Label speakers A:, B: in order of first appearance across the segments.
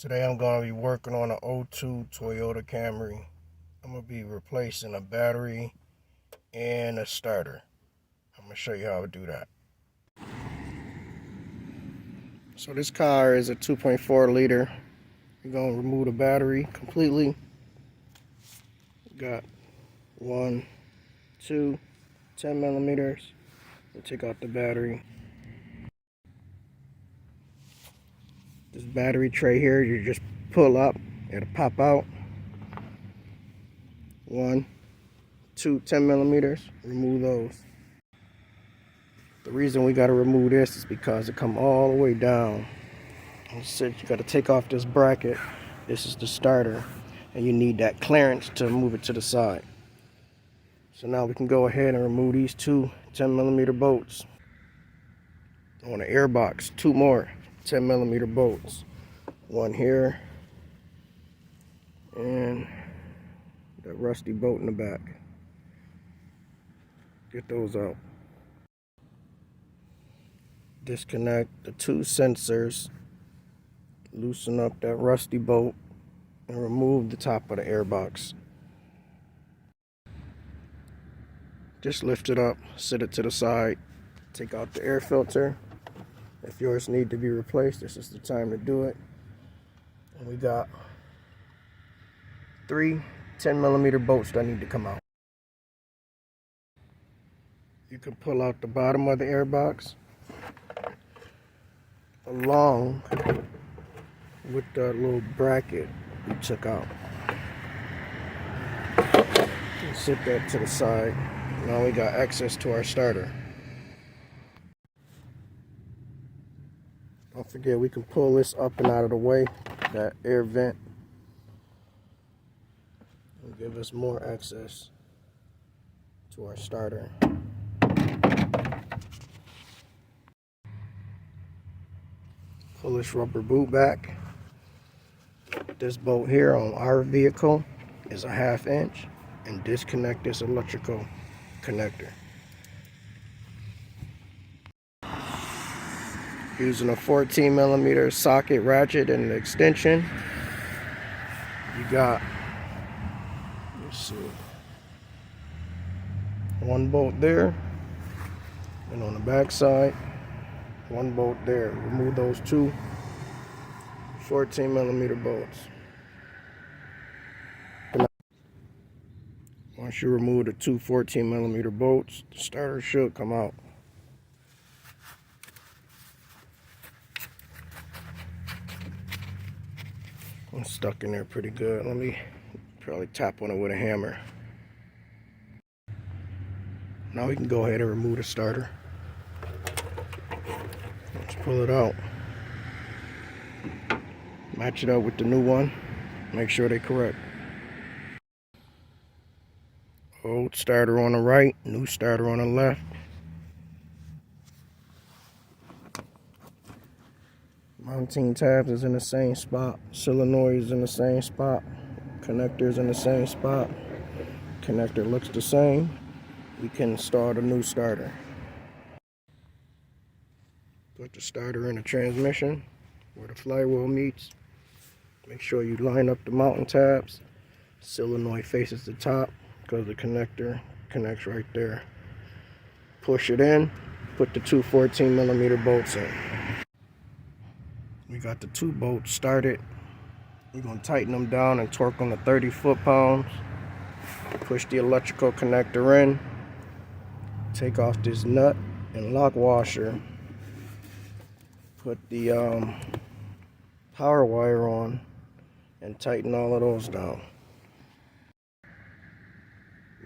A: Today I'm going to be working on an '02 Toyota Camry. I'm going to be replacing a battery and a starter. I'm going to show you how to do that. So this car is a 2.4 liter. We're going to remove the battery completely. Got 1, 2, 10 millimeters. We'll take out the battery. This battery tray here, you just pull up, it'll pop out. 1, 2, 10 millimeters, remove those. The reason we gotta remove this is because it come all the way down. You gotta take off this bracket. This is the starter, and you need that clearance to move it to the side. So now we can go ahead and remove these two 10 millimeter bolts. On the air box, 2 more 10 millimeter bolts. One here, and that rusty bolt in the back. Get those out. Disconnect the 2 sensors, loosen up that rusty bolt, and remove the top of the air box. Just lift it up, set it to the side, take out the air filter. If yours need to be replaced, this is the time to do it. And we got 3 10 millimeter bolts that need to come out. You can pull out the bottom of the air box along with the little bracket we took out. And set that to the side. Now we got access to our starter. Don't forget, we can pull this up and out of the way, that air vent, and give us more access to our starter. Pull this rubber boot back. This bolt here on our vehicle is a 1/2 inch, and disconnect this electrical connector. Using a 14 millimeter socket ratchet and an extension, you got, let's see, 1 bolt there, and on the back side, 1 bolt there. Remove those 2 14 millimeter bolts. Once you remove the 2 14 millimeter bolts, the starter should come out. It's stuck in there pretty good. Let me probably tap on it with a hammer. Now we can go ahead and remove the starter. Let's pull it out. Match it up with the new one. Make sure they're correct. Old starter on the right, new starter on the left. Mounting tabs is in the same spot. Solenoid is in the same spot. Connector is in the same spot. Connector looks the same. We can start a new starter. Put the starter in the transmission where the flywheel meets. Make sure you line up the mounting tabs. Solenoid faces the top because the connector connects right there. Push it in. Put the 2 14 millimeter bolts in. We got the 2 bolts started. We're going to tighten them down and torque them to 30 foot-pounds. Push the electrical connector in. Take off this nut and lock washer. Put the power wire on and tighten all of those down.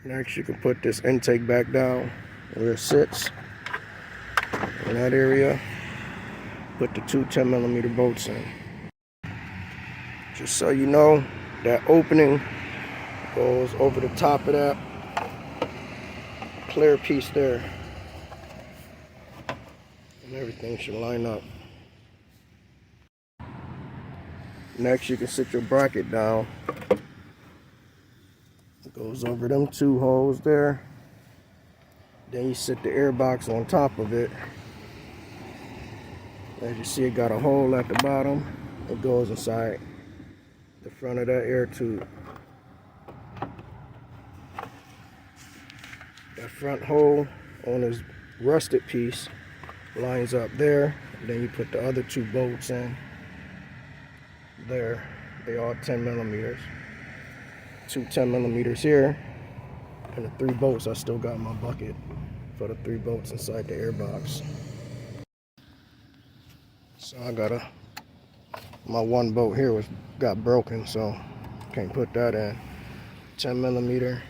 A: Next, you can put this intake back down where it sits in that area. Put the 2 10 millimeter bolts in. Just so you know, that opening goes over the top of that clear piece there. And everything should line up. Next, you can sit your bracket down. It goes over them 2 holes there. Then you sit the air box on top of it. As you see, it got a hole at the bottom it goes inside the front of that air tube. That front hole on this rusted piece lines up there. Then you put the other 2 bolts in there. They all 10 millimeters. 2 10 millimeters here, and the 3 bolts. I still got my bucket for the 3 bolts inside the air box. So I got my 1 bolt here got broken, so can't put that in. 10 millimeter,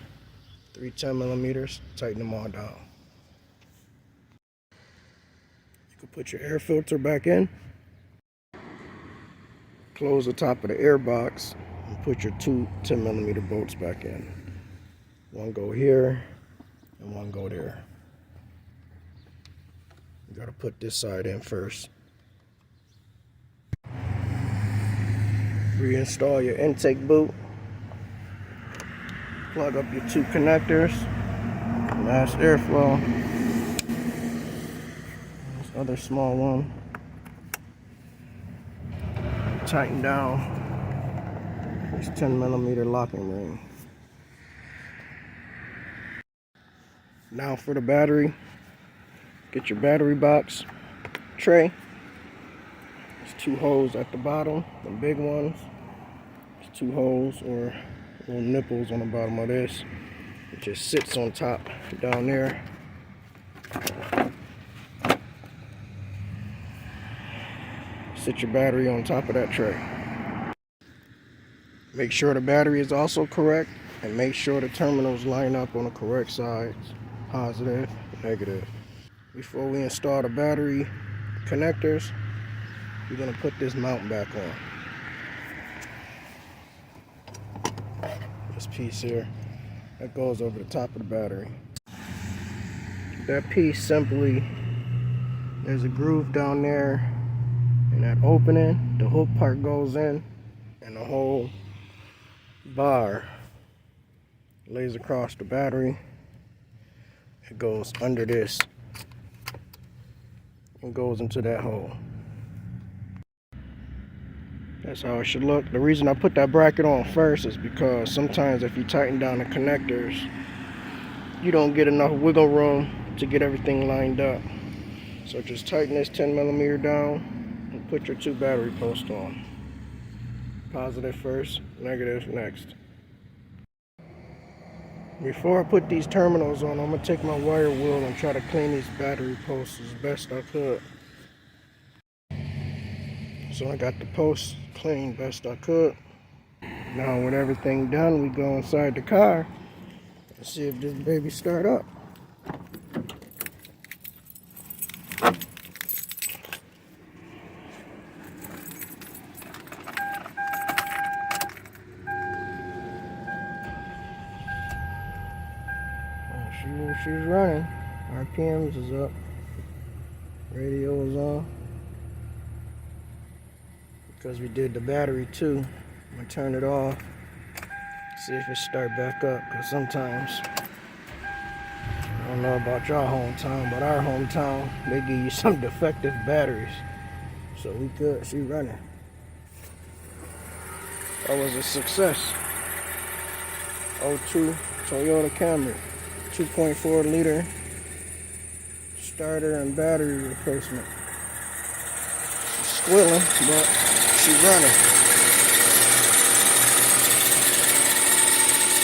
A: 3 10 millimeters, tighten them all down. You can put your air filter back in, close the top of the air box, and put your 2 10 millimeter bolts back in. 1 go here, and 1 go there. You gotta put this side in first. Reinstall your intake boot. Plug up your 2 connectors. Last airflow. This other small one. Tighten down this 10 millimeter locking ring. Now for the battery. Get your battery box tray. There's 2 holes at the bottom, the big ones. There's 2 holes or little nipples on the bottom of this. It just sits on top down there. Sit your battery on top of that tray. Make sure the battery is also correct, and make sure the terminals line up on the correct sides, positive, negative. Before we install the battery connectors, we're going to put this mount back on. This piece here, that goes over the top of the battery. That piece simply, there's a groove down there in that opening. The hook part goes in, and the whole bar lays across the battery. It goes under this and goes into that hole. That's how it should look. The reason I put that bracket on first is because sometimes if you tighten down the connectors, you don't get enough wiggle room to get everything lined up. So just tighten this 10 millimeter down and put your 2 battery posts on. Positive first, negative next. Before I put these terminals on, I'm going to take my wire wheel and try to clean these battery posts as best I could. So I got the posts cleaned best I could. Now with everything done, we go inside the car and see if this baby start up. She's running. RPMs is up. Radio is on. Because we did the battery too. I'm gonna turn it off. See if it start back up. Because sometimes, I don't know about y'all hometown, but our hometown, they give you some defective batteries. So we good. She running. That was a success. 02 Toyota Camry. 2.4 liter starter and battery replacement. She's squealing, but she's running.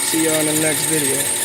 A: See you on the next video.